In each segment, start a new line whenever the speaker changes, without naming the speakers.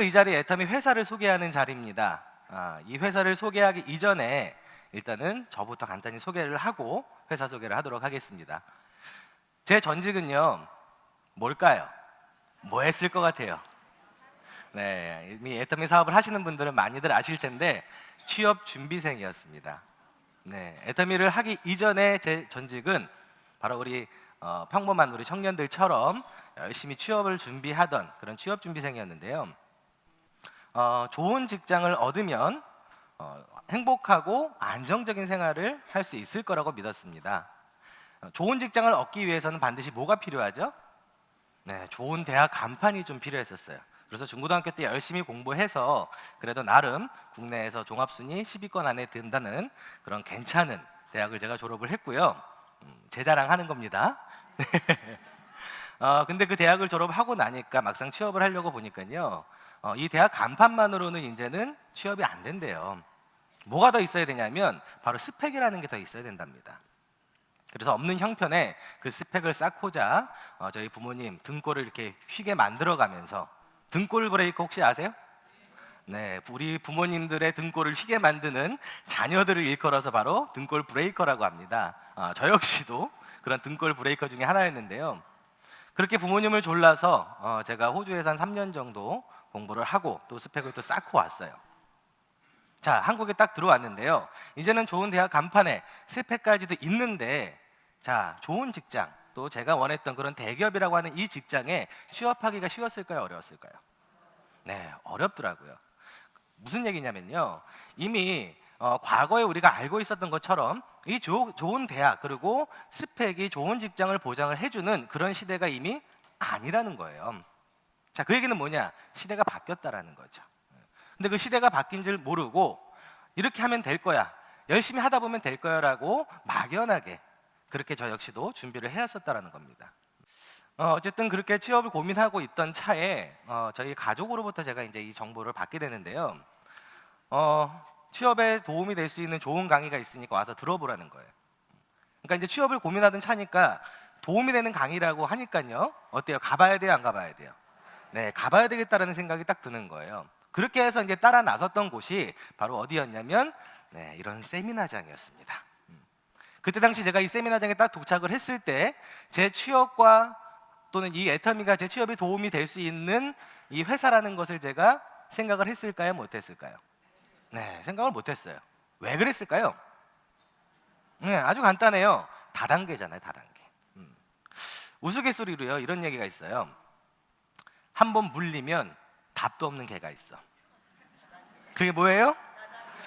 이 자리 애터미 회사를 소개하는 자리입니다. 이 회사를 소개하기 이전에 일단은 저부터 간단히 소개를 하고 회사 소개를 하도록 하겠습니다. 제 전직은요, 뭘까요? 뭐 했을 것 같아요? 네, 이미 애터미 사업을 하시는 분들은 많이들 아실 텐데 취업 준비생이었습니다. 네, 애터미를 하기 이전에 제 전직은 바로 우리 평범한 우리 청년들처럼 열심히 취업을 준비하던 그런 취업 준비생이었는데요. 좋은 직장을 얻으면 행복하고 안정적인 생활을 할 수 있을 거라고 믿었습니다. 좋은 직장을 얻기 위해서는 반드시 뭐가 필요하죠? 네, 좋은 대학 간판이 좀 필요했었어요. 그래서 중고등학교 때 열심히 공부해서 그래도 나름 국내에서 종합순위 10위권 안에 든다는 그런 괜찮은 대학을 제가 졸업을 했고요. 제 자랑하는 겁니다. 근데 그 대학을 졸업하고 나니까 막상 취업을 하려고 보니까요, 이 대학 간판만으로는 이제는 취업이 안 된대요. 뭐가 더 있어야 되냐면 바로 스펙이라는 게 더 있어야 된답니다. 그래서 없는 형편에 그 스펙을 쌓고자 저희 부모님 등골을 이렇게 휘게 만들어가면서, 등골 브레이커 혹시 아세요? 네, 우리 부모님들의 등골을 휘게 만드는 자녀들을 일컬어서 바로 등골 브레이커라고 합니다. 저 역시도 그런 등골 브레이커 중에 하나였는데요. 그렇게 부모님을 졸라서 제가 호주에서 한 3년 정도 공부를 하고 또 스펙을 또 쌓고 왔어요. 자, 한국에 딱 들어왔는데요. 이제는 좋은 대학 간판에 스펙까지도 있는데, 자, 좋은 직장, 또 제가 원했던 그런 대기업이라고 하는 이 직장에 취업하기가 쉬웠을까요? 어려웠을까요? 네, 어렵더라고요. 무슨 얘기냐면요, 이미 과거에 우리가 알고 있었던 것처럼 이 좋은 대학 그리고 스펙이 좋은 직장을 보장을 해주는 그런 시대가 이미 아니라는 거예요. 자, 그 얘기는 뭐냐? 시대가 바뀌었다라는 거죠. 근데 그 시대가 바뀐 줄 모르고 이렇게 하면 될 거야, 열심히 하다 보면 될 거야 라고 막연하게 그렇게 저 역시도 준비를 해왔었다라는 겁니다. 어쨌든 그렇게 취업을 고민하고 있던 차에 저희 가족으로부터 제가 이제 이 정보를 받게 되는데요. 취업에 도움이 될 수 있는 좋은 강의가 있으니까 와서 들어보라는 거예요. 그러니까 이제 취업을 고민하던 차니까 도움이 되는 강의라고 하니까요, 어때요? 가봐야 돼요, 안 가봐야 돼요? 네, 가봐야 되겠다라는 생각이 딱 드는 거예요. 그렇게 해서 이제 따라 나섰던 곳이 바로 어디였냐면, 네, 이런 세미나장이었습니다. 그때 당시 제가 이 세미나장에 딱 도착을 했을 때 제 취업과 또는 이 애터미가 제 취업에 도움이 될 수 있는 이 회사라는 것을 제가 생각을 했을까요? 못했을까요? 네, 생각을 못했어요. 왜 그랬을까요? 네, 아주 간단해요. 다단계잖아요, 다단계. 우스갯소리로요, 이런 얘기가 있어요. 한번 물리면 답도 없는 개가 있어. 그게 뭐예요?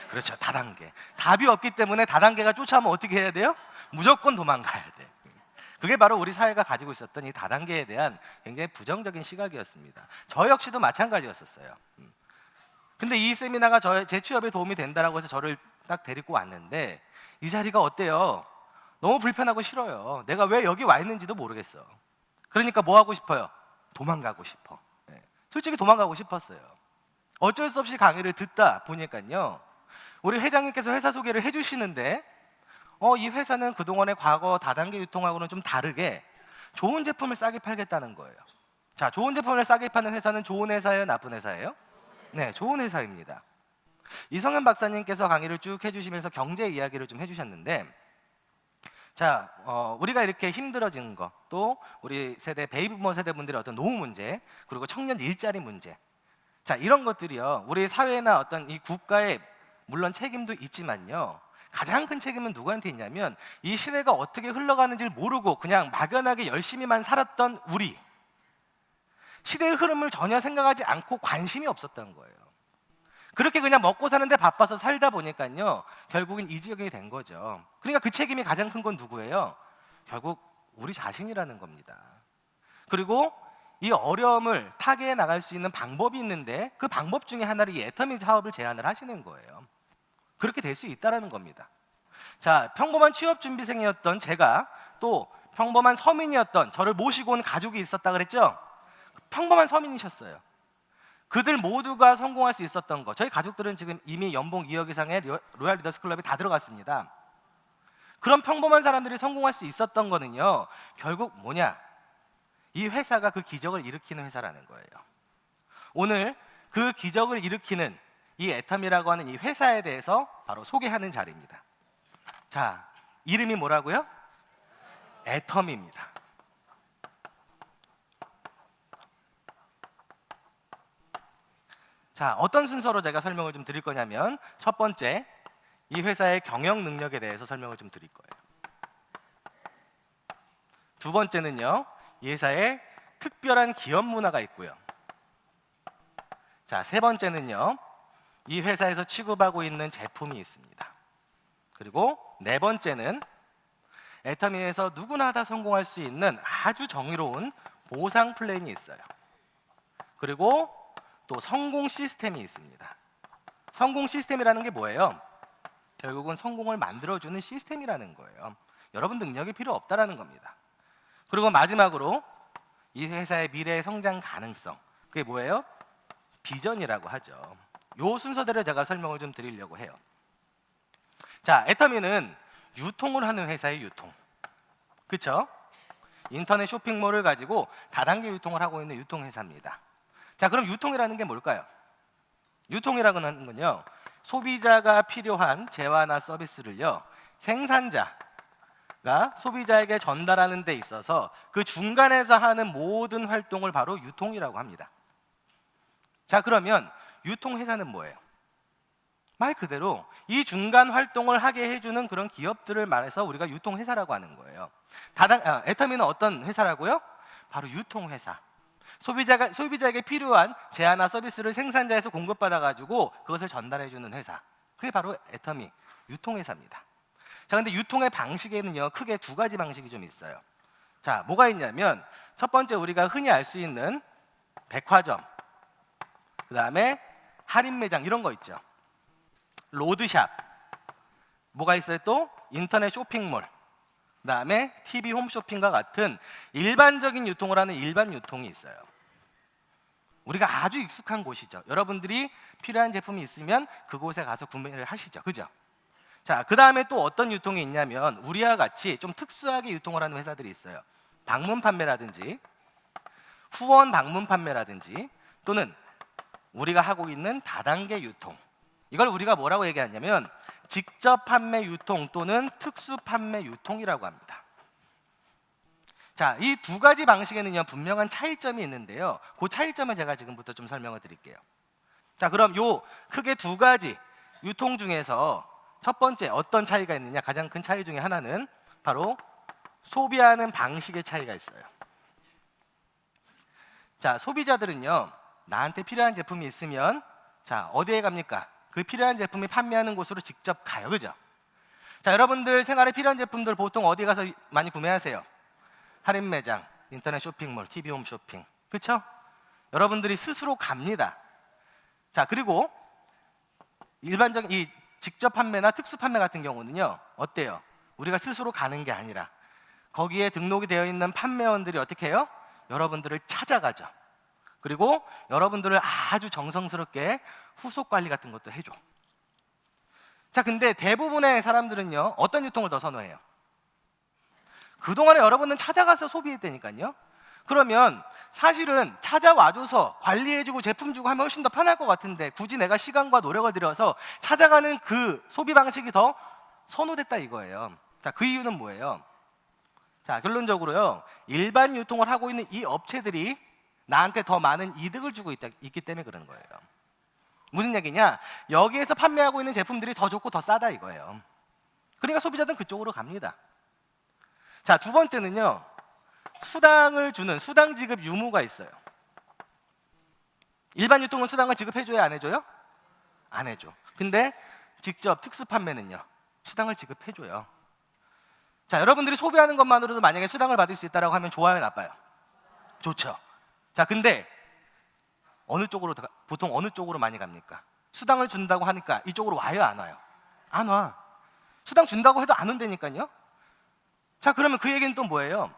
그렇죠, 다단계. 답이 없기 때문에 다단계가 쫓아오면 어떻게 해야 돼요? 무조건 도망가야 돼. 그게 바로 우리 사회가 가지고 있었던 이 다단계에 대한 굉장히 부정적인 시각이었습니다. 저 역시도 마찬가지였었어요. 근데 이 세미나가 제 취업에 도움이 된다라고 해서 저를 딱 데리고 왔는데, 이 자리가 어때요? 너무 불편하고 싫어요. 내가 왜 여기 와 있는지도 모르겠어. 그러니까 뭐 하고 싶어요? 도망가고 싶어. 네. 솔직히 도망가고 싶었어요. 어쩔 수 없이 강의를 듣다 보니까요, 우리 회장님께서 회사 소개를 해주시는데 이 회사는 그동안의 과거 다단계 유통하고는 좀 다르게 좋은 제품을 싸게 팔겠다는 거예요. 자, 좋은 제품을 싸게 파는 회사는 좋은 회사예요, 나쁜 회사예요? 네, 좋은 회사입니다. 이성현 박사님께서 강의를 쭉 해주시면서 경제 이야기를 좀 해주셨는데, 자, 우리가 이렇게 힘들어지는 거, 또 우리 세대 베이비부머 세대분들의 어떤 노후 문제, 그리고 청년 일자리 문제, 자, 이런 것들이요, 우리 사회나 어떤 이 국가의 물론 책임도 있지만요, 가장 큰 책임은 누구한테 있냐면 이 시대가 어떻게 흘러가는지를 모르고 그냥 막연하게 열심히만 살았던 우리, 시대의 흐름을 전혀 생각하지 않고 관심이 없었던 거예요. 그렇게 그냥 먹고 사는데 바빠서 살다 보니까요, 결국엔 이 지경이 된 거죠. 그러니까 그 책임이 가장 큰 건 누구예요? 결국 우리 자신이라는 겁니다. 그리고 이 어려움을 타개해 나갈 수 있는 방법이 있는데, 그 방법 중에 하나를 이 애터미 사업을 제안을 하시는 거예요. 그렇게 될 수 있다라는 겁니다. 자, 평범한 취업 준비생이었던 제가 또 평범한 서민이었던 저를 모시고 온 가족이 있었다 그랬죠? 평범한 서민이셨어요. 그들 모두가 성공할 수 있었던 거, 저희 가족들은 지금 이미 연봉 2억 이상의 로얄 리더스 클럽에 다 들어갔습니다. 그런 평범한 사람들이 성공할 수 있었던 거는요, 결국 뭐냐? 이 회사가 그 기적을 일으키는 회사라는 거예요. 오늘 그 기적을 일으키는 이 애텀이라고 하는 이 회사에 대해서 바로 소개하는 자리입니다. 자, 이름이 뭐라고요? 애텀입니다. 자, 어떤 순서로 제가 설명을 좀 드릴 거냐면, 첫 번째, 이 회사의 경영 능력에 대해서 설명을 좀 드릴 거예요. 두 번째는요, 이 회사에 특별한 기업 문화가 있고요. 자, 세 번째는요, 이 회사에서 취급하고 있는 제품이 있습니다. 그리고 네 번째는 애터미에서 누구나 다 성공할 수 있는 아주 정의로운 보상 플랜이 있어요. 그리고 또 성공 시스템이 있습니다. 성공 시스템이라는 게 뭐예요? 결국은 성공을 만들어주는 시스템이라는 거예요. 여러분 능력이 필요 없다라는 겁니다. 그리고 마지막으로 이 회사의 미래의 성장 가능성, 그게 뭐예요? 비전이라고 하죠. 요 순서대로 제가 설명을 좀 드리려고 해요. 자, 애터미는 유통을 하는 회사의 유통, 그렇죠? 인터넷 쇼핑몰을 가지고 다단계 유통을 하고 있는 유통회사입니다. 자, 그럼 유통이라는 게 뭘까요? 유통이라고 하는 건요, 소비자가 필요한 재화나 서비스를요, 생산자가 소비자에게 전달하는 데 있어서 그 중간에서 하는 모든 활동을 바로 유통이라고 합니다. 자, 그러면 유통회사는 뭐예요? 말 그대로 이 중간 활동을 하게 해주는 그런 기업들을 말해서 우리가 유통회사라고 하는 거예요. 애터미는 어떤 회사라고요? 바로 유통회사. 소비자에게 필요한 재화나 서비스를 생산자에서 공급받아가지고 그것을 전달해주는 회사. 그게 바로 애터미, 유통회사입니다. 자, 근데 유통의 방식에는요, 크게 두 가지 방식이 좀 있어요. 자, 뭐가 있냐면, 첫 번째 우리가 흔히 알 수 있는 백화점, 그 다음에 할인 매장 이런 거 있죠. 로드샵, 뭐가 있어요 또? 인터넷 쇼핑몰, 그 다음에 TV 홈쇼핑과 같은 일반적인 유통을 하는 일반 유통이 있어요. 우리가 아주 익숙한 곳이죠. 여러분들이 필요한 제품이 있으면 그곳에 가서 구매를 하시죠, 그죠? 자, 그 다음에 또 어떤 유통이 있냐면, 우리와 같이 좀 특수하게 유통을 하는 회사들이 있어요. 방문 판매라든지 후원 방문 판매라든지, 또는 우리가 하고 있는 다단계 유통, 이걸 우리가 뭐라고 얘기하냐면 직접 판매 유통 또는 특수 판매 유통이라고 합니다. 자, 이 두 가지 방식에는요, 분명한 차이점이 있는데요, 그 차이점을 제가 지금부터 좀 설명을 드릴게요. 자, 그럼 요 크게 두 가지 유통 중에서 첫 번째 어떤 차이가 있느냐, 가장 큰 차이 중에 하나는 바로 소비하는 방식의 차이가 있어요. 자, 소비자들은요, 나한테 필요한 제품이 있으면 자, 어디에 갑니까? 그 필요한 제품이 판매하는 곳으로 직접 가요, 그죠? 자, 여러분들 생활에 필요한 제품들 보통 어디 가서 많이 구매하세요? 할인 매장, 인터넷 쇼핑몰, TV 홈쇼핑, 그렇죠? 여러분들이 스스로 갑니다. 자, 그리고 일반적인 이 직접 판매나 특수 판매 같은 경우는요, 어때요? 우리가 스스로 가는 게 아니라 거기에 등록이 되어 있는 판매원들이 어떻게 해요? 여러분들을 찾아가죠. 그리고 여러분들을 아주 정성스럽게 후속 관리 같은 것도 해줘. 자, 근데 대부분의 사람들은요, 어떤 유통을 더 선호해요? 그동안에 여러분은 찾아가서 소비했다니까요. 그러면 사실은 찾아와줘서 관리해주고 제품 주고 하면 훨씬 더 편할 것 같은데, 굳이 내가 시간과 노력을 들여서 찾아가는 그 소비 방식이 더 선호됐다 이거예요. 자, 그 이유는 뭐예요? 자, 결론적으로요, 일반 유통을 하고 있는 이 업체들이 나한테 더 많은 이득을 주고 있기 때문에 그런 거예요. 무슨 얘기냐? 여기에서 판매하고 있는 제품들이 더 좋고 더 싸다 이거예요. 그러니까 소비자들은 그쪽으로 갑니다. 자, 두 번째는요, 수당을 주는 수당 지급 유무가 있어요. 일반 유통은 수당을 지급해줘야 안 해줘요? 안 해줘. 근데 직접 특수 판매는요, 수당을 지급해줘요. 자, 여러분들이 소비하는 것만으로도 만약에 수당을 받을 수 있다고 하면 좋아요, 나빠요? 좋죠. 자, 근데 보통 어느 쪽으로 많이 갑니까? 수당을 준다고 하니까 이쪽으로 와요, 안 와요? 안 와. 수당 준다고 해도 안 온다니까요. 자, 그러면 그 얘기는 또 뭐예요?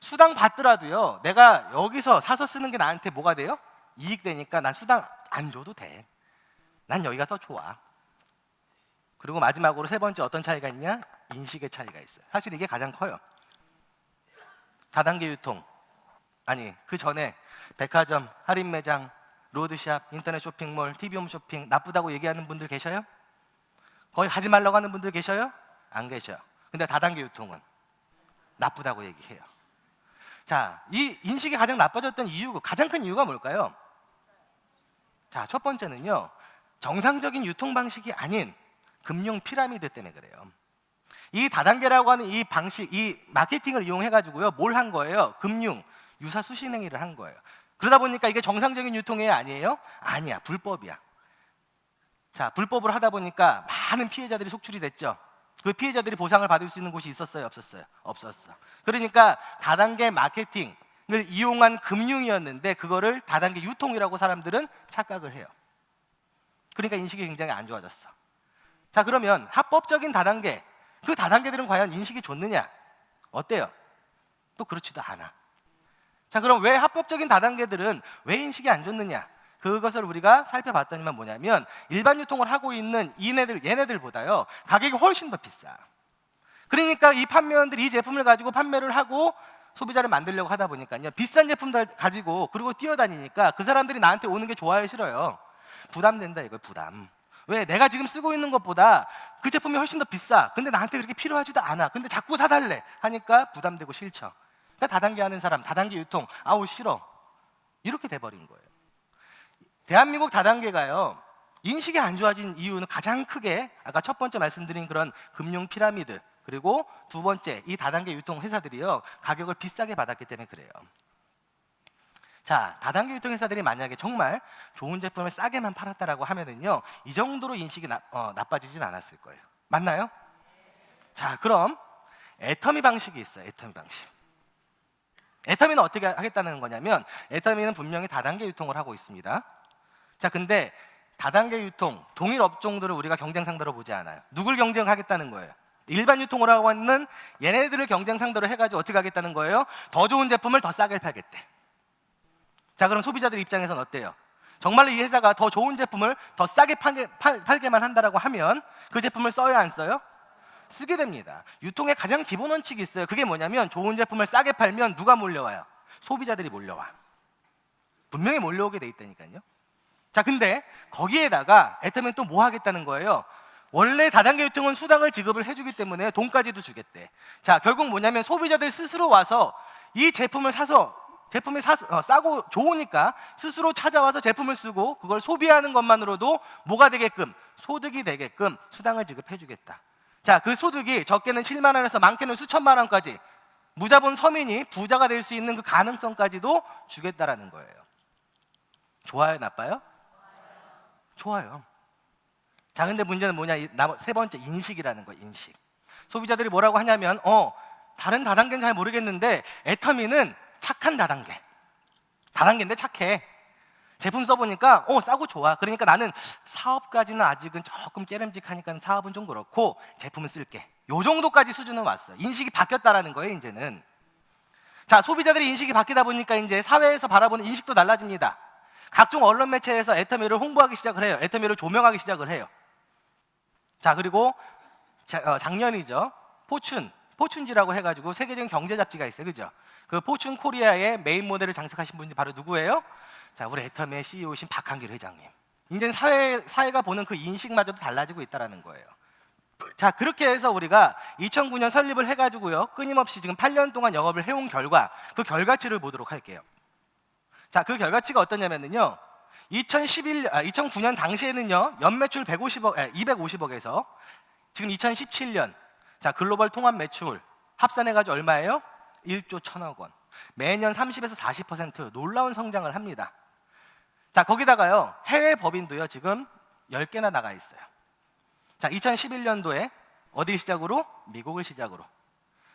수당 받더라도요, 내가 여기서 사서 쓰는 게 나한테 뭐가 돼요? 이익 되니까 난 수당 안 줘도 돼. 난 여기가 더 좋아. 그리고 마지막으로 세 번째 어떤 차이가 있냐? 인식의 차이가 있어요. 사실 이게 가장 커요. 다단계 유통, 아니 그 전에 백화점, 할인 매장, 로드샵, 인터넷 쇼핑몰, TV 홈쇼핑 나쁘다고 얘기하는 분들 계셔요? 거기 가지 말라고 하는 분들 계셔요? 안 계셔요. 근데 다단계 유통은 나쁘다고 얘기해요. 자, 이 인식이 가장 나빠졌던 이유, 가장 큰 이유가 뭘까요? 자, 첫 번째는요, 정상적인 유통 방식이 아닌 금융 피라미드 때문에 그래요. 이 다단계라고 하는 이 방식, 이 마케팅을 이용해 가지고요, 뭘 한 거예요? 금융 유사 수신 행위를 한 거예요. 그러다 보니까 이게 정상적인 유통이 아니에요? 아니야, 불법이야. 자, 불법으로 하다 보니까 많은 피해자들이 속출이 됐죠. 그 피해자들이 보상을 받을 수 있는 곳이 있었어요, 없었어요? 없었어. 그러니까 다단계 마케팅을 이용한 금융이었는데 그거를 다단계 유통이라고 사람들은 착각을 해요. 그러니까 인식이 굉장히 안 좋아졌어. 자, 그러면 합법적인 다단계, 그 다단계들은 과연 인식이 좋느냐? 어때요? 또 그렇지도 않아. 자, 그럼 왜 합법적인 다단계들은 왜 인식이 안 좋느냐? 그것을 우리가 살펴봤더니만 뭐냐면 일반 유통을 하고 있는 얘네들보다요 가격이 훨씬 더 비싸. 그러니까 이 판매원들이 이 제품을 가지고 판매를 하고 소비자를 만들려고 하다 보니까요, 비싼 제품들 가지고 그리고 뛰어다니니까 그 사람들이 나한테 오는 게 좋아요, 싫어요? 부담된다, 이거 부담. 왜? 내가 지금 쓰고 있는 것보다 그 제품이 훨씬 더 비싸. 근데 나한테 그렇게 필요하지도 않아. 근데 자꾸 사달래 하니까 부담되고 싫죠. 그러니까 다단계 하는 사람, 다단계 유통, 아우 싫어, 이렇게 돼버린 거예요. 대한민국 다단계가요, 인식이 안 좋아진 이유는 가장 크게 아까 첫 번째 말씀드린 그런 금융 피라미드, 그리고 두 번째 이 다단계 유통 회사들이요 가격을 비싸게 받았기 때문에 그래요. 자, 다단계 유통 회사들이 만약에 정말 좋은 제품을 싸게만 팔았다라고 하면은요 이 정도로 인식이 나빠지진 않았을 거예요. 맞나요? 자, 그럼 애터미 방식이 있어요. 애터미 방식. 애터미는 어떻게 하겠다는 거냐면 애터미는 분명히 다단계 유통을 하고 있습니다. 자, 근데 다단계 유통, 동일 업종들을 우리가 경쟁 상대로 보지 않아요. 누굴 경쟁하겠다는 거예요? 일반 유통을 하고 있는 얘네들을 경쟁 상대로 해가지고 어떻게 하겠다는 거예요? 더 좋은 제품을 더 싸게 팔겠대. 자, 그럼 소비자들 입장에서는 어때요? 정말로 이 회사가 더 좋은 제품을 더 싸게 팔게만 한다라고 하면 그 제품을 써요, 안 써요? 쓰게 됩니다. 유통의 가장 기본 원칙이 있어요. 그게 뭐냐면 좋은 제품을 싸게 팔면 누가 몰려와요? 소비자들이 몰려와. 분명히 몰려오게 돼 있다니까요. 자, 근데 거기에다가 애터미는 또 뭐 하겠다는 거예요? 원래 다단계 유통은 수당을 지급을 해주기 때문에 돈까지도 주겠대. 자, 결국 뭐냐면 소비자들 스스로 와서 이 제품을 사서 제품이 싸고 좋으니까 스스로 찾아와서 제품을 쓰고 그걸 소비하는 것만으로도 뭐가 되게끔, 소득이 되게끔 수당을 지급해주겠다. 자, 그 소득이 적게는 7만 원에서 많게는 수천만 원까지 무자본 서민이 부자가 될 수 있는 그 가능성까지도 주겠다라는 거예요. 좋아요, 나빠요? 좋아요. 자, 근데 문제는 뭐냐? 세 번째, 인식이라는 거예요. 인식. 소비자들이 뭐라고 하냐면 다른 다단계는 잘 모르겠는데 애터미는 착한 다단계인데 착해. 제품 써보니까 싸고 좋아. 그러니까 나는 사업까지는 아직은 조금 깨름직하니까 사업은 좀 그렇고 제품은 쓸게. 요 정도까지 수준은 왔어. 인식이 바뀌었다라는 거예요, 이제는. 자, 소비자들의 인식이 바뀌다 보니까 이제 사회에서 바라보는 인식도 달라집니다. 각종 언론 매체에서 애터미를 홍보하기 시작을 해요. 애터미를 조명하기 시작을 해요. 자, 그리고 작년이죠. 포춘지라고 해가지고 세계적인 경제 잡지가 있어요, 그죠? 그 포춘 코리아의 메인 모델을 장식하신 분이 바로 누구예요? 자, 우리 애터미의 CEO이신 박한길 회장님. 이제 사회가 보는 그 인식마저도 달라지고 있다라는 거예요. 자, 그렇게 해서 우리가 2009년 설립을 해가지고요 끊임없이 지금 8년 동안 영업을 해온 결과, 그 결과치를 보도록 할게요. 자, 그 결과치가 어떠냐면요 2009년 당시에는요 연매출 250억에서 지금 2017년 자 글로벌 통합 매출 합산해가지고 얼마예요? 1조 1천억 원. 매년 30에서 40% 놀라운 성장을 합니다. 자, 거기다가요 해외 법인도요 지금 10개나 나가 있어요. 자, 2011년도에 어디 시작으로? 미국을 시작으로,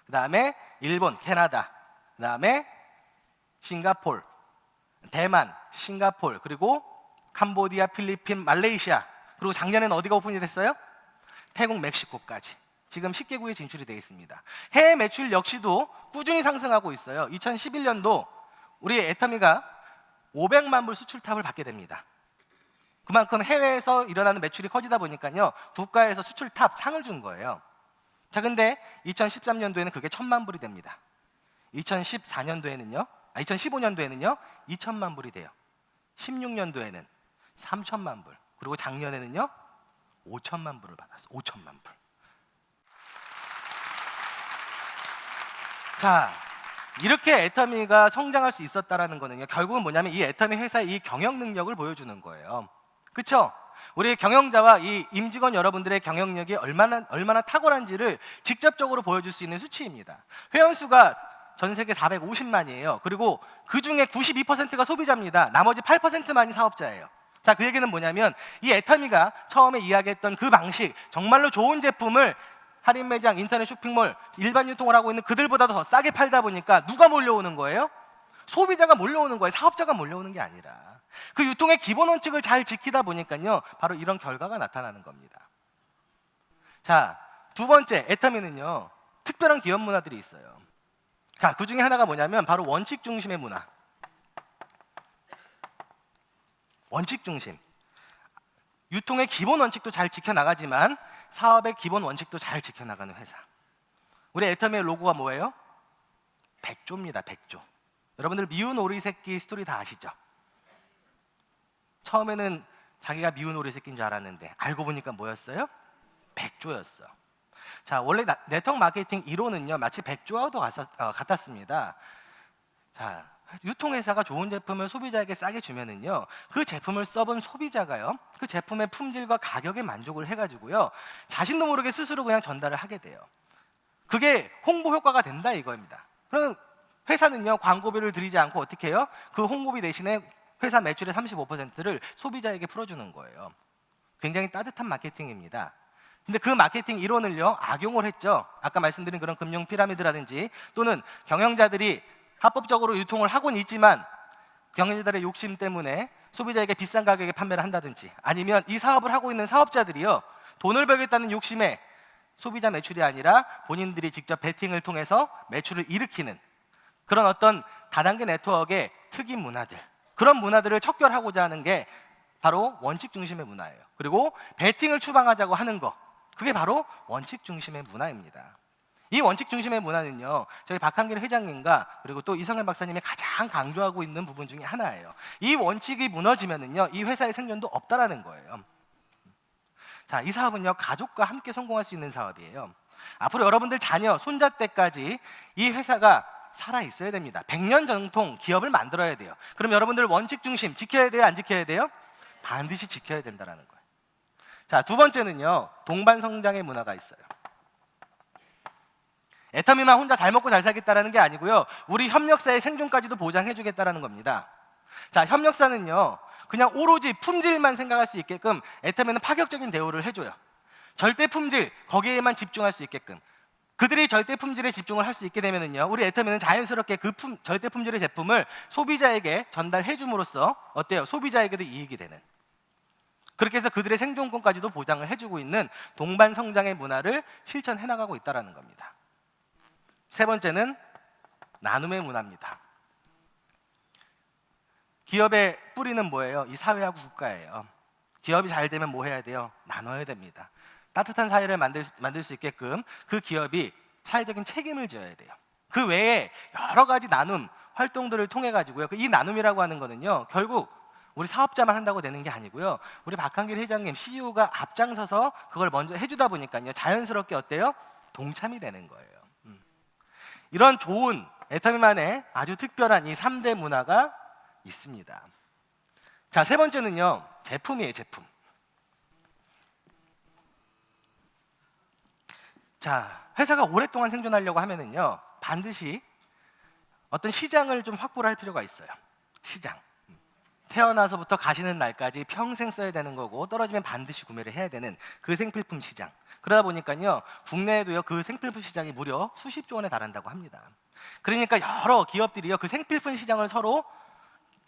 그 다음에 일본, 캐나다, 그 다음에 싱가폴, 대만, 싱가폴, 그리고 캄보디아, 필리핀, 말레이시아, 그리고 작년에는 어디가 오픈이 됐어요? 태국, 멕시코까지 지금 10개국에 진출이 되어 있습니다. 해외 매출 역시도 꾸준히 상승하고 있어요. 2011년도 우리 애터미가 500만 불 수출탑을 받게 됩니다. 그만큼 해외에서 일어나는 매출이 커지다 보니까요 국가에서 수출탑 상을 준 거예요. 자, 근데 2013년도에는 그게 1,000만 불이 됩니다. 2015년도에는요 2천만 불이 돼요. 16년도에는 3천만 불, 그리고 작년에는요 5천만 불을 받았어. 5천만 불. 자, 이렇게 애터미가 성장할 수 있었다라는 거는요, 결국은 뭐냐면 이 애터미 회사의 이 경영 능력을 보여주는 거예요. 그렇죠? 우리 경영자와 이 임직원 여러분들의 경영력이 얼마나 탁월한지를 직접적으로 보여줄 수 있는 수치입니다. 회원수가 전 세계 450만이에요. 그리고 그 중에 92%가 소비자입니다. 나머지 8%만이 사업자예요. 자, 그 얘기는 뭐냐면 이 애터미가 처음에 이야기했던 그 방식, 정말로 좋은 제품을 할인 매장, 인터넷 쇼핑몰, 일반 유통을 하고 있는 그들보다 더 싸게 팔다 보니까 누가 몰려오는 거예요? 소비자가 몰려오는 거예요. 사업자가 몰려오는 게 아니라. 그 유통의 기본 원칙을 잘 지키다 보니까요, 바로 이런 결과가 나타나는 겁니다. 자, 두 번째, 애터미는요 특별한 기업 문화들이 있어요. 그 중에 하나가 뭐냐면 바로 원칙 중심의 문화. 원칙 중심. 유통의 기본 원칙도 잘 지켜나가지만 사업의 기본 원칙도 잘 지켜나가는 회사. 우리 애터미의 로고가 뭐예요? 백조입니다. 백조. 여러분들 미운 오리 새끼 스토리 다 아시죠? 처음에는 자기가 미운 오리 새끼인 줄 알았는데 알고 보니까 뭐였어요? 백조였어. 자, 원래 네트워크 마케팅 이론은요 마치 백조와도 같았습니다. 자, 유통회사가 좋은 제품을 소비자에게 싸게 주면은요, 그 제품을 써본 소비자가요, 그 제품의 품질과 가격에 만족을 해가지고요, 자신도 모르게 스스로 그냥 전달을 하게 돼요. 그게 홍보 효과가 된다 이거입니다. 그럼 회사는요, 광고비를 들이지 않고 어떻게 해요? 그 홍보비 대신에 회사 매출의 35%를 소비자에게 풀어주는 거예요. 굉장히 따뜻한 마케팅입니다. 근데 그 마케팅 이론을요, 악용을 했죠. 아까 말씀드린 그런 금융 피라미드라든지 또는 경영자들이 합법적으로 유통을 하고는 있지만 경영자들의 욕심 때문에 소비자에게 비싼 가격에 판매를 한다든지, 아니면 이 사업을 하고 있는 사업자들이요, 돈을 벌겠다는 욕심에 소비자 매출이 아니라 본인들이 직접 베팅을 통해서 매출을 일으키는 그런 어떤 다단계 네트워크의 특이 문화들, 그런 문화들을 척결하고자 하는 게 바로 원칙 중심의 문화예요. 그리고 베팅을 추방하자고 하는 거, 그게 바로 원칙 중심의 문화입니다. 이 원칙 중심의 문화는요, 저희 박한길 회장님과 그리고 또 이성현 박사님이 가장 강조하고 있는 부분 중에 하나예요. 이 원칙이 무너지면은요, 이 회사의 생존도 없다라는 거예요. 자, 이 사업은요, 가족과 함께 성공할 수 있는 사업이에요. 앞으로 여러분들 자녀, 손자 때까지 이 회사가 살아 있어야 됩니다. 100년 전통 기업을 만들어야 돼요. 그럼 여러분들 원칙 중심 지켜야 돼요, 안 지켜야 돼요? 반드시 지켜야 된다라는 거예요. 자, 두 번째는요, 동반 성장의 문화가 있어요. 애터미만 혼자 잘 먹고 잘 살겠다라는 게 아니고요, 우리 협력사의 생존까지도 보장해 주겠다라는 겁니다. 자, 협력사는요, 그냥 오로지 품질만 생각할 수 있게끔 애터미는 파격적인 대우를 해줘요. 절대 품질, 거기에만 집중할 수 있게끔. 그들이 절대 품질에 집중을 할 수 있게 되면은요, 우리 애터미는 자연스럽게 그 절대 품질의 제품을 소비자에게 전달해 줌으로써 어때요? 소비자에게도 이익이 되는. 그렇게 해서 그들의 생존권까지도 보장을 해주고 있는 동반 성장의 문화를 실천해 나가고 있다는 겁니다. 세 번째는 나눔의 문화입니다. 기업의 뿌리는 뭐예요? 이 사회하고 국가예요. 기업이 잘 되면 뭐 해야 돼요? 나눠야 됩니다. 따뜻한 사회를 만들 수 있게끔 그 기업이 사회적인 책임을 져야 돼요. 그 외에 여러 가지 나눔 활동들을 통해 가지고요, 이 나눔이라고 하는 거는요, 결국 우리 사업자만 한다고 되는 게 아니고요, 우리 박한길 회장님 CEO가 앞장서서 그걸 먼저 해주다 보니까요, 자연스럽게 어때요? 동참이 되는 거예요. 이런 좋은 애터미만의 아주 특별한 이 3대 문화가 있습니다. 자, 세 번째는요, 제품이에요. 제품. 자, 회사가 오랫동안 생존하려고 하면은요, 반드시 어떤 시장을 좀 확보를 할 필요가 있어요. 시장. 태어나서부터 가시는 날까지 평생 써야 되는 거고, 떨어지면 반드시 구매를 해야 되는 그 생필품 시장. 그러다 보니까요, 국내에도요, 그 생필품 시장이 무려 수십조 원에 달한다고 합니다. 그러니까 여러 기업들이요, 그 생필품 시장을 서로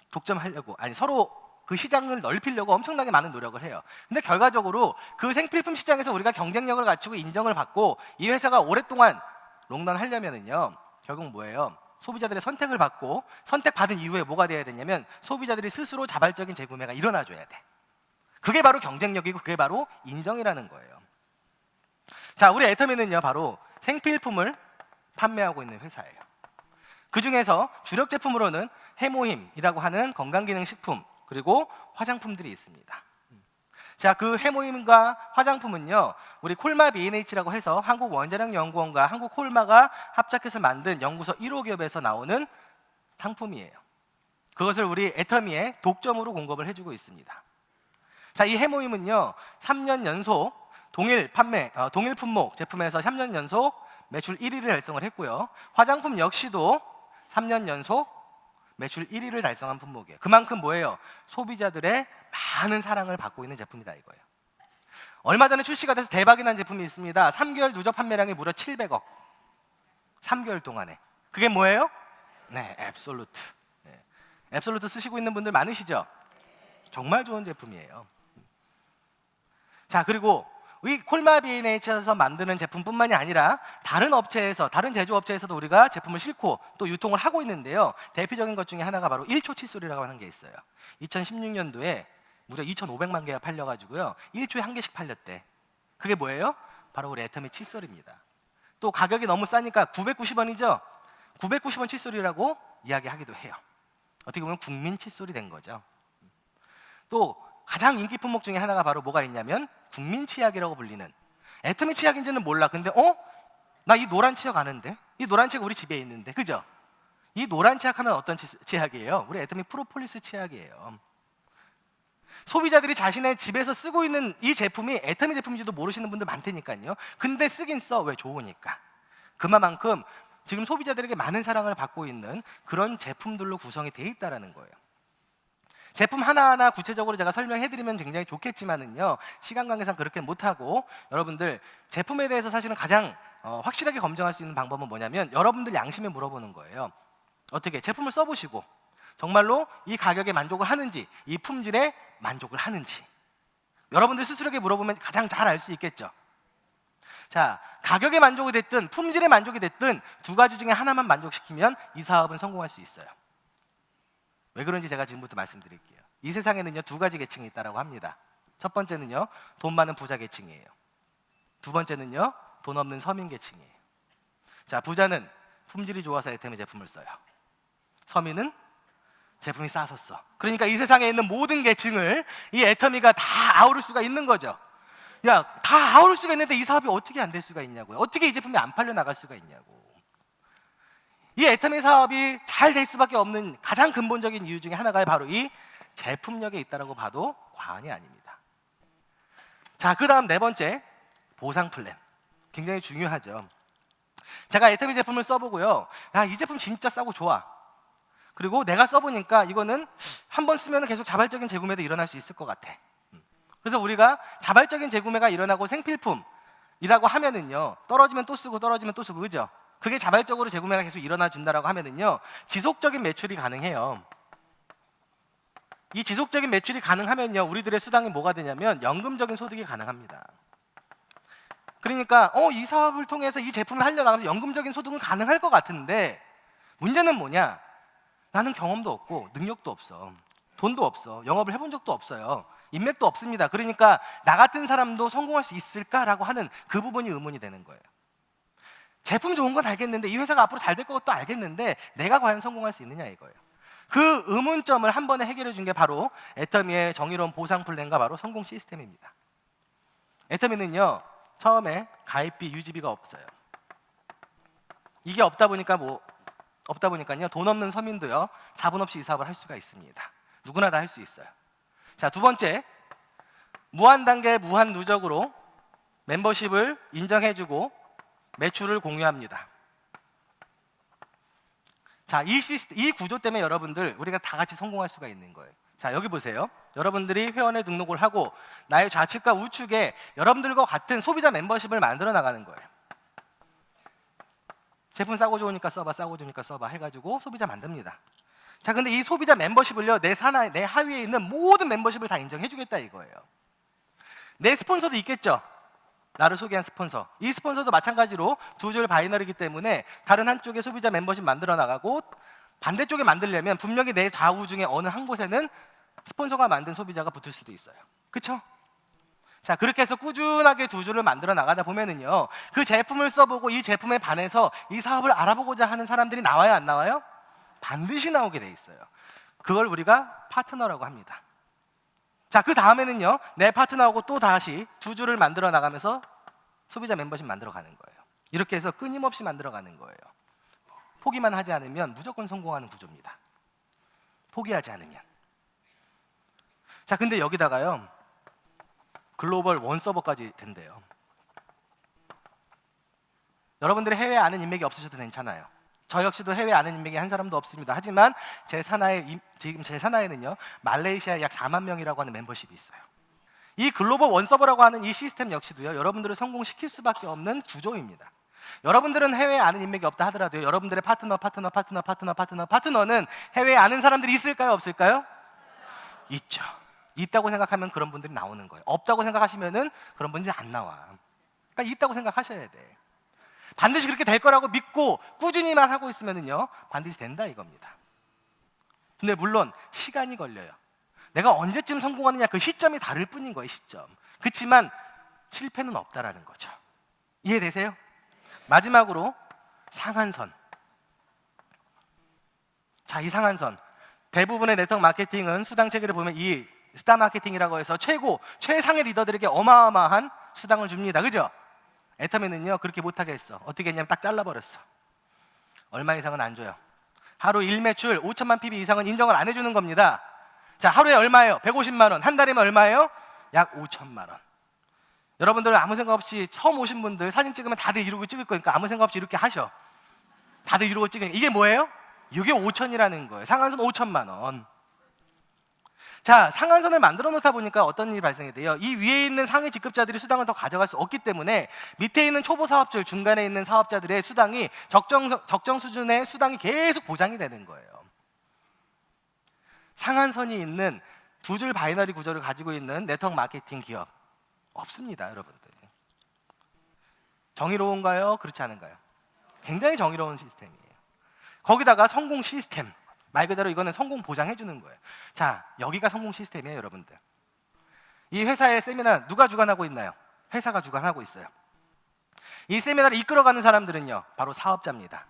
독점하려고, 아니 서로 그 시장을 넓히려고 엄청나게 많은 노력을 해요. 근데 결과적으로 그 생필품 시장에서 우리가 경쟁력을 갖추고 인정을 받고 이 회사가 오랫동안 롱런하려면은요, 결국 뭐예요? 소비자들의 선택을 받고, 선택받은 이후에 뭐가 돼야 되냐면 소비자들이 스스로 자발적인 재구매가 일어나줘야 돼. 그게 바로 경쟁력이고 그게 바로 인정이라는 거예요. 자, 우리 애터미는요, 바로 생필품을 판매하고 있는 회사예요. 그 중에서 주력 제품으로는 해모힘이라고 하는 건강기능식품, 그리고 화장품들이 있습니다. 자, 그 해모임과 화장품은요, 우리 콜마 B&H라고 해서 한국원자력연구원과 한국콜마가 합작해서 만든 연구소 1호 기업에서 나오는 상품이에요. 그것을 우리 애터미에 독점으로 공급을 해주고 있습니다. 자, 이 해모임은요 3년 연속 동일 품목 제품에서 3년 연속 매출 1위를 달성을 했고요. 화장품 역시도 3년 연속 매출 1위를 달성한 품목이에요. 그만큼 뭐예요? 소비자들의 많은 사랑을 받고 있는 제품이다 이거예요. 얼마 전에 출시가 돼서 대박이 난 제품이 있습니다. 3개월 누적 판매량이 무려 700억. 3개월 동안에. 그게 뭐예요? 네, 앱솔루트. 네. 앱솔루트 쓰시고 있는 분들 많으시죠? 정말 좋은 제품이에요. 자, 그리고 이 콜마 B&H에서 만드는 제품뿐만이 아니라 다른 업체에서, 다른 제조업체에서도 우리가 제품을 싣고 또 유통을 하고 있는데요. 대표적인 것 중에 하나가 바로 1초 칫솔이라고 하는 게 있어요. 2016년도에 무려 2,500만 개가 팔려가지고요 1초에 한 개씩 팔렸대. 그게 뭐예요? 바로 우리 애터미 칫솔입니다. 또 가격이 너무 싸니까 990원이죠? 990원 칫솔이라고 이야기하기도 해요. 어떻게 보면 국민 칫솔이 된 거죠. 또 가장 인기 품목 중에 하나가 바로 뭐가 있냐면 국민 치약이라고 불리는, 애터미 치약인지는 몰라. 근데 나 이 노란 치약 아는데? 이 노란 치약 우리 집에 있는데, 그죠? 이 노란 치약 하면 어떤 치약이에요? 우리 애터미 프로폴리스 치약이에요. 소비자들이 자신의 집에서 쓰고 있는 이 제품이 애터미 제품인지도 모르시는 분들 많다니까요. 근데 쓰긴 써. 왜? 좋으니까. 그만큼 지금 소비자들에게 많은 사랑을 받고 있는 그런 제품들로 구성이 돼 있다는 거예요. 제품 하나하나 구체적으로 제가 설명해드리면 굉장히 좋겠지만은요, 시간 관계상 그렇게 못하고, 여러분들 제품에 대해서 사실은 가장 확실하게 검증할 수 있는 방법은 뭐냐면 여러분들 양심에 물어보는 거예요. 어떻게 제품을 써보시고 정말로 이 가격에 만족을 하는지, 이 품질에 만족을 하는지 여러분들 스스로에게 물어보면 가장 잘 알 수 있겠죠. 자, 가격에 만족이 됐든 품질에 만족이 됐든 두 가지 중에 하나만 만족시키면 이 사업은 성공할 수 있어요. 왜 그런지 제가 지금부터 말씀드릴게요. 이 세상에는요 두 가지 계층이 있다고 합니다. 첫 번째는요 돈 많은 부자 계층이에요. 두 번째는요 돈 없는 서민 계층이에요. 자, 부자는 품질이 좋아서 애터미 제품을 써요. 서민은 제품이 싸서 써. 그러니까 이 세상에 있는 모든 계층을 이 애터미가 다 아우를 수가 있는 거죠. 야, 다 아우를 수가 있는데 이 사업이 어떻게 안 될 수가 있냐고요. 어떻게 이 제품이 안 팔려 나갈 수가 있냐고. 이 애터미 사업이 잘 될 수밖에 없는 가장 근본적인 이유 중에 하나가 바로 이 제품력에 있다고 봐도 과언이 아닙니다. 자, 그 다음 네 번째, 보상 플랜. 굉장히 중요하죠. 제가 애터미 제품을 써보고요, 야, 이 제품 진짜 싸고 좋아. 그리고 내가 써보니까 이거는 한번 쓰면 계속 자발적인 재구매도 일어날 수 있을 것 같아. 그래서 우리가 자발적인 재구매가 일어나고 생필품이라고 하면은요, 떨어지면 또 쓰고 떨어지면 또 쓰고, 그죠? 그게 자발적으로 재구매가 계속 일어나 준다라고 하면은요 지속적인 매출이 가능해요. 이 지속적인 매출이 가능하면요 우리들의 수당이 뭐가 되냐면 연금적인 소득이 가능합니다. 그러니까 이 사업을 통해서 이 제품을 하려나가면서 연금적인 소득은 가능할 것 같은데, 문제는 뭐냐? 나는 경험도 없고 능력도 없어, 돈도 없어, 영업을 해본 적도 없어요, 인맥도 없습니다. 그러니까 나 같은 사람도 성공할 수 있을까라고 하는 그 부분이 의문이 되는 거예요. 제품 좋은 건 알겠는데, 이 회사가 앞으로 잘 될 것도 알겠는데 내가 과연 성공할 수 있느냐 이거예요. 그 의문점을 한 번에 해결해 준 게 바로 애터미의 정의로운 보상 플랜과 바로 성공 시스템입니다. 애터미는요 처음에 가입비, 유지비가 없어요. 이게 없다 보니까요 돈 없는 서민도요 자본 없이 이 사업을 할 수가 있습니다. 누구나 다 할 수 있어요. 자, 두 번째, 무한 단계 무한 누적으로 멤버십을 인정해주고 매출을 공유합니다. 자, 이 구조 때문에 여러분들 우리가 다 같이 성공할 수가 있는 거예요. 자, 여기 보세요. 여러분들이 회원에 등록을 하고 나의 좌측과 우측에 여러분들과 같은 소비자 멤버십을 만들어 나가는 거예요. 제품 싸고 좋으니까 써봐, 싸고 좋으니까 써봐 해가지고 소비자 만듭니다. 자, 근데 이 소비자 멤버십을요 내 하위에 있는 모든 멤버십을 다 인정해주겠다 이거예요. 내 스폰서도 있겠죠. 나를 소개한 스폰서, 이 스폰서도 마찬가지로 두 줄 바이너리이기 때문에 다른 한쪽에 소비자 멤버십 만들어 나가고 반대쪽에 만들려면 분명히 내 좌우 중에 어느 한 곳에는 스폰서가 만든 소비자가 붙을 수도 있어요. 그렇죠? 자, 그렇게 해서 꾸준하게 두 줄을 만들어 나가다 보면은요 그 제품을 써보고 이 제품에 반해서 이 사업을 알아보고자 하는 사람들이 나와요, 안 나와요? 반드시 나오게 돼 있어요. 그걸 우리가 파트너라고 합니다. 자, 그 다음에는요, 내 파트너하고 또 다시 두 줄을 만들어 나가면서 소비자 멤버십 만들어 가는 거예요. 이렇게 해서 끊임없이 만들어 가는 거예요. 포기만 하지 않으면 무조건 성공하는 구조입니다. 포기하지 않으면. 자, 근데 여기다가요, 글로벌 원 서버까지 된대요. 여러분들이 해외에 아는 인맥이 없으셔도 괜찮아요. 저 역시도 해외에 아는 인맥이 한 사람도 없습니다. 하지만 지금 제 산하에는요, 말레이시아에 약 4만 명이라고 하는 멤버십이 있어요. 이 글로벌 원서버라고 하는 이 시스템 역시도요, 여러분들을 성공시킬 수밖에 없는 구조입니다. 여러분들은 해외에 아는 인맥이 없다 하더라도요, 여러분들의 파트너는 해외에 아는 사람들이 있을까요, 없을까요? 있죠. 있다고 생각하면 그런 분들이 나오는 거예요. 없다고 생각하시면은 그런 분들이 안 나와. 그러니까 있다고 생각하셔야 돼. 반드시 그렇게 될 거라고 믿고 꾸준히만 하고 있으면은요, 반드시 된다 이겁니다. 근데 물론 시간이 걸려요. 내가 언제쯤 성공하느냐, 그 시점이 다를 뿐인 거예요, 시점. 그렇지만 실패는 없다라는 거죠. 이해되세요? 마지막으로 상한선. 자, 이 상한선. 대부분의 네트워크 마케팅은 수당 체계를 보면 이 스타 마케팅이라고 해서 최상의 리더들에게 어마어마한 수당을 줍니다. 그죠? 애터미는요, 그렇게 못하게 했어. 어떻게 했냐면 딱 잘라버렸어. 얼마 이상은 안 줘요. 하루 일매출 5천만 PB 이상은 인정을 안 해주는 겁니다. 자, 하루에 얼마예요? 150만 원. 한 달이면 얼마예요? 약 5천만 원. 여러분들 아무 생각 없이 처음 오신 분들 사진 찍으면 다들 이러고 찍을 거니까 아무 생각 없이 이렇게 하셔. 다들 이러고 찍으니까 이게 뭐예요? 이게 5천이라는 거예요. 상한선 5천만 원. 자, 상한선을 만들어 놓다 보니까 어떤 일이 발생이 돼요? 이 위에 있는 상위 직급자들이 수당을 더 가져갈 수 없기 때문에 밑에 있는 초보 사업주들, 중간에 있는 사업자들의 수당이 적정 수준의 수당이 계속 보장이 되는 거예요. 상한선이 있는 두 줄 바이너리 구조를 가지고 있는 네트워크 마케팅 기업 없습니다, 여러분들. 정의로운가요? 그렇지 않은가요? 굉장히 정의로운 시스템이에요. 거기다가 성공 시스템, 말 그대로 이거는 성공 보장해 주는 거예요. 자, 여기가 성공 시스템이에요, 여러분들. 이 회사의 세미나 누가 주관하고 있나요? 회사가 주관하고 있어요. 이 세미나를 이끌어가는 사람들은요, 바로 사업자입니다.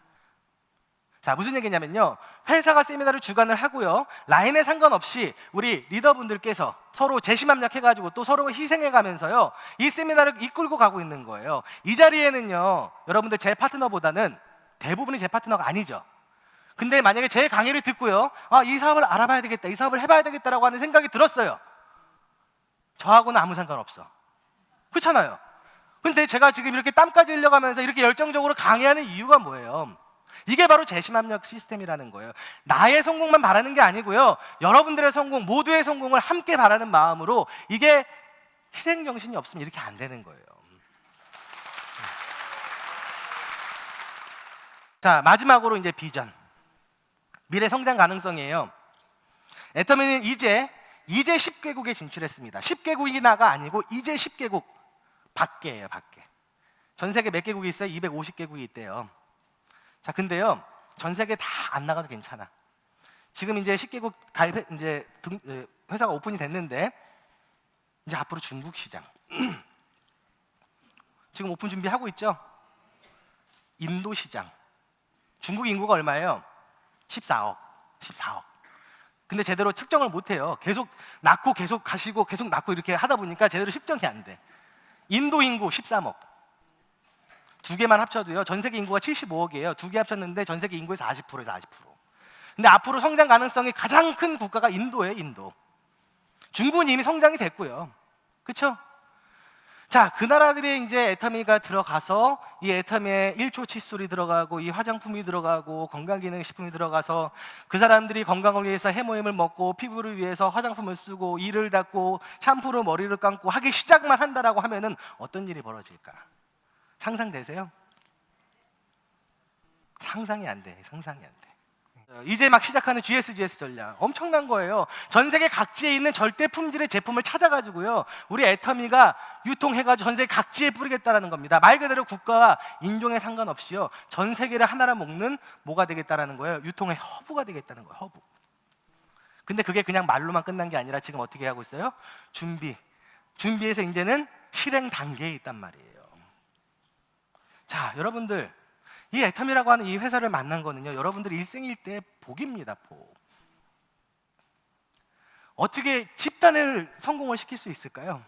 자, 무슨 얘기냐면요, 회사가 세미나를 주관을 하고요, 라인에 상관없이 우리 리더분들께서 서로 재심합력해가지고 또 서로 희생해가면서요, 이 세미나를 이끌고 가고 있는 거예요. 이 자리에는요, 여러분들 제 파트너보다는 대부분이 제 파트너가 아니죠. 근데 만약에 제 강의를 듣고요, 이 사업을 알아봐야 되겠다, 이 사업을 해봐야 되겠다라고 하는 생각이 들었어요. 저하고는 아무 상관없어. 그렇잖아요. 근데 제가 지금 이렇게 땀까지 흘려가면서 이렇게 열정적으로 강의하는 이유가 뭐예요? 이게 바로 재심합력 시스템이라는 거예요. 나의 성공만 바라는 게 아니고요, 여러분들의 성공, 모두의 성공을 함께 바라는 마음으로, 이게 희생정신이 없으면 이렇게 안 되는 거예요. 자, 마지막으로 이제 비전, 미래 성장 가능성이에요. 애터미는 이제 10개국에 진출했습니다. 10개국이나가 아니고 이제 10개국 밖에예요, 밖에. 전 세계 몇 개국이 있어요? 250개국이 있대요. 자, 근데요, 전 세계 다 안 나가도 괜찮아. 지금 이제 10개국 가입, 이제 회사가 오픈이 됐는데, 이제 앞으로 중국 시장. 지금 오픈 준비하고 있죠? 인도 시장. 중국 인구가 얼마예요? 14억. 근데 제대로 측정을 못 해요. 계속 낳고 계속 가시고 계속 낳고 이렇게 하다 보니까 제대로 측정이 안 돼. 인도 인구 13억. 두 개만 합쳐도요, 전 세계 인구가 75억이에요. 두 개 합쳤는데 전 세계 인구의 40%에서 40%. 근데 앞으로 성장 가능성이 가장 큰 국가가 인도예요, 인도. 중국은 이미 성장이 됐고요. 그렇죠? 자, 그 나라들이 이제 애터미가 들어가서 이 애터미에 1초 칫솔이 들어가고 이 화장품이 들어가고 건강기능식품이 들어가서 그 사람들이 건강을 위해서 해모임을 먹고 피부를 위해서 화장품을 쓰고 이를 닦고 샴푸로 머리를 감고 하기 시작만 한다라고 하면은 어떤 일이 벌어질까? 상상되세요? 상상이 안 돼. 이제 막 시작하는 GSGS 전략 엄청난 거예요. 전 세계 각지에 있는 절대 품질의 제품을 찾아가지고요, 우리 애터미가 유통해가지고 전 세계 각지에 뿌리겠다라는 겁니다. 말 그대로 국가와 인종에 상관없이요, 전 세계를 하나로 먹는 뭐가 되겠다라는 거예요? 유통의 허브가 되겠다는 거예요, 허브. 근데 그게 그냥 말로만 끝난 게 아니라 지금 어떻게 하고 있어요? 준비해서 이제는 실행 단계에 있단 말이에요. 자, 여러분들, 이 애터미라고 하는 이 회사를 만난 거는요, 여러분들 일생일 때 복입니다, 복. 어떻게 집단을 성공을 시킬 수 있을까요?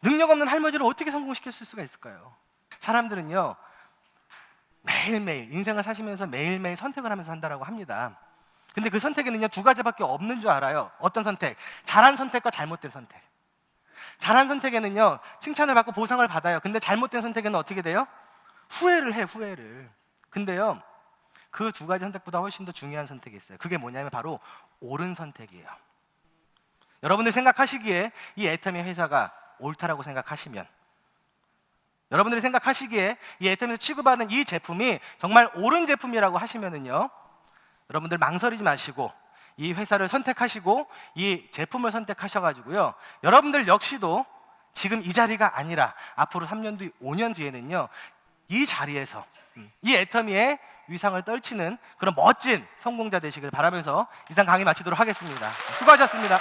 능력 없는 할머니를 어떻게 성공시킬 수가 있을까요? 사람들은요, 매일매일 인생을 사시면서 매일매일 선택을 하면서 산다라고 합니다. 근데 그 선택에는요, 두 가지밖에 없는 줄 알아요. 어떤 선택? 잘한 선택과 잘못된 선택. 잘한 선택에는요, 칭찬을 받고 보상을 받아요. 근데 잘못된 선택에는 어떻게 돼요? 후회를 해, 후회를. 근데요, 그 두 가지 선택보다 훨씬 더 중요한 선택이 있어요. 그게 뭐냐면 바로 옳은 선택이에요. 여러분들 생각하시기에 이 애터미 회사가 옳다라고 생각하시면, 여러분들이 생각하시기에 이 애터미에서 취급하는 이 제품이 정말 옳은 제품이라고 하시면은요, 여러분들 망설이지 마시고 이 회사를 선택하시고 이 제품을 선택하셔가지고요, 여러분들 역시도 지금 이 자리가 아니라 앞으로 3년 뒤, 5년 뒤에는요, 이 자리에서 이 애터미의 위상을 떨치는 그런 멋진 성공자 되시길 바라면서 이상 강의 마치도록 하겠습니다. 수고하셨습니다.